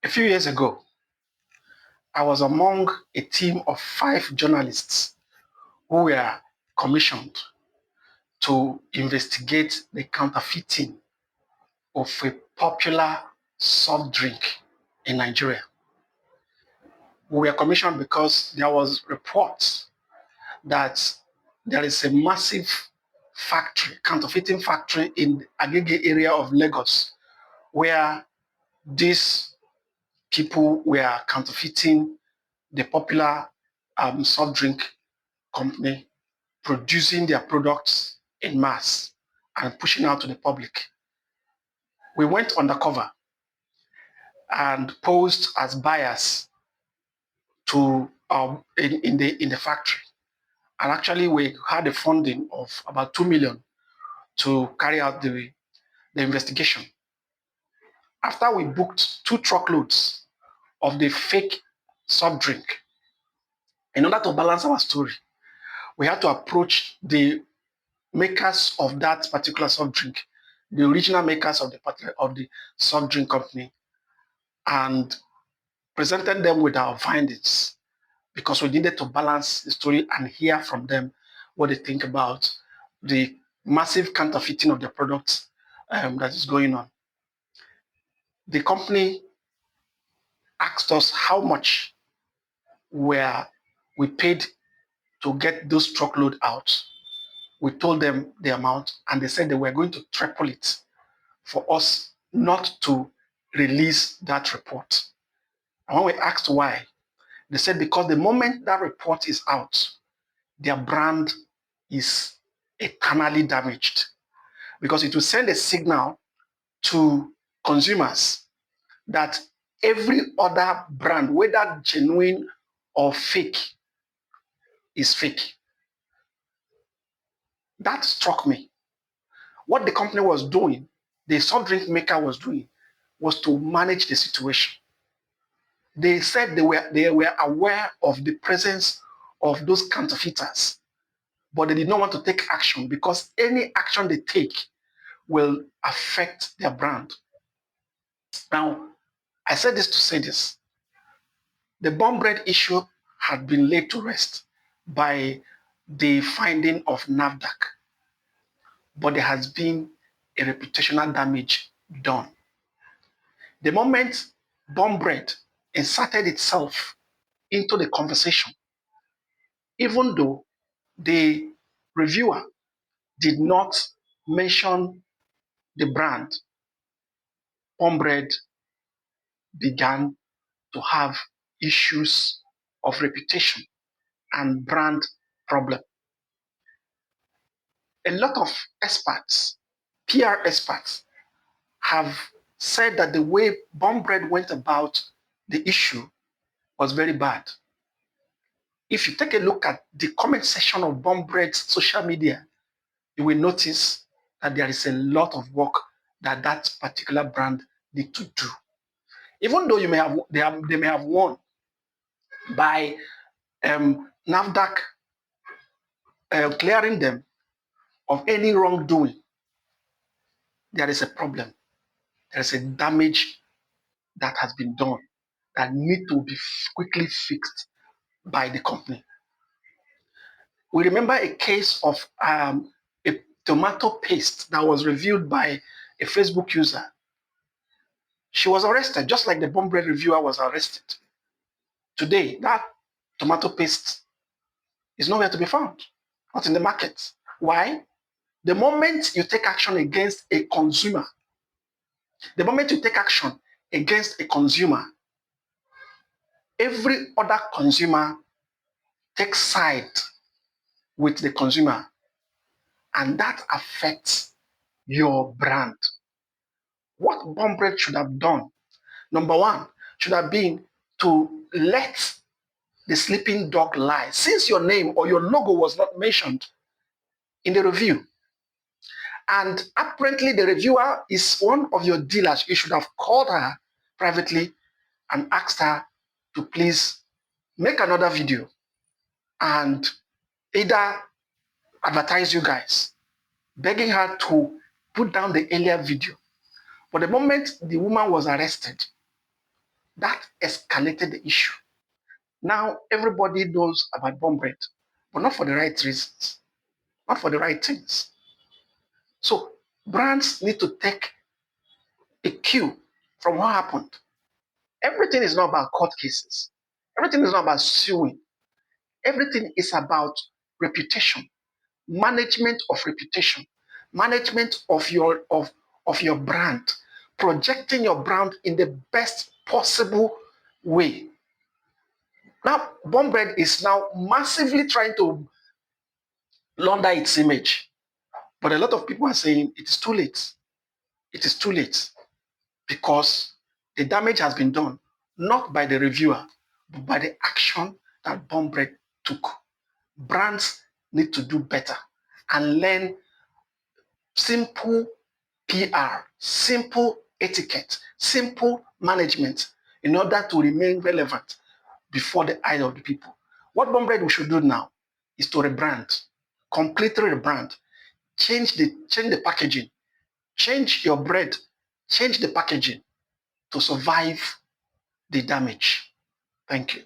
A few years ago, I was among a team of 5 journalists who were commissioned to investigate the counterfeiting of a popular soft drink in Nigeria. We were commissioned because there was reports that there is a massive factory, counterfeiting factory in the Agege area of Lagos, where these people were counterfeiting the popular soft drink company, producing their products in mass and pushing out to the public. We went undercover and posed as buyers to in the factory. And actually, we had a funding of about 2 million to carry out the investigation. After we booked 2 truckloads of the fake soft drink, in order to balance our story, we had to approach the makers of that particular soft drink, the original makers of the soft drink company, and presented them with our findings because we needed to balance the story and hear from them what they think about the massive counterfeiting of their products that is going on. The company asked us how much were we paid to get those truckload out. We told them the amount, and they said they were going to triple it for us not to release that report. And when we asked why, they said because the moment that report is out, their brand is eternally damaged because it will send a signal to consumers that every other brand, whether genuine or fake, is fake. That struck me. What the company was doing, the soft drink maker was doing, was to manage the situation. They said they were aware of the presence of those counterfeiters, but they did not want to take action because any action they take will affect their brand. Now, I said this to say this. The bomb bread issue had been laid to rest by the finding of NAFDAC, but there has been a reputational damage done. The moment bomb bread inserted itself into the conversation, even though the reviewer did not mention the brand, bomb bread began to have issues of reputation and brand problem. A lot of experts, PR experts, have said that the way bomb bread went about the issue was very bad. If you take a look at the comment section of bomb bread's social media, you will notice that there is a lot of work that that particular brand need to do. Even though they may have won by NAFDAC clearing them of any wrongdoing, there is a problem. There is a damage that has been done that need to be quickly fixed by the company. We remember a case of a tomato paste that was reviewed by a Facebook user. She was arrested, just like the bomb bread reviewer was arrested. Today, that tomato paste is nowhere to be found, not in the market. Why? The moment you take action against a consumer, the moment you take action against a consumer, every other consumer takes side with the consumer, and that affects your brand. What bomb bread should have done, number one, should have been to let the sleeping dog lie. Since your name or your logo was not mentioned in the review, and apparently the reviewer is one of your dealers, you should have called her privately and asked her to please make another video and either advertise you guys, begging her to put down the earlier video. But the moment the woman was arrested, That escalated the issue. Now everybody knows about bomb bread, but not for the right reasons, not for the right things. So brands need to take a cue from what happened. Everything is not about court cases. Everything is not about suing. Everything is about reputation, management of reputation, management of your brand, projecting your brand in the best possible way. Now, bomb bread is now massively trying to launder its image, but a lot of people are saying it is too late. It is too late because the damage has been done not by the reviewer, but by the action that bomb bread took. Brands need to do better and learn simple PR, simple etiquette, simple management in order to remain relevant before the eye of the people. What bomb bread we should do now is to rebrand, completely rebrand, change the packaging, change your bread, change the packaging to survive the damage. Thank you.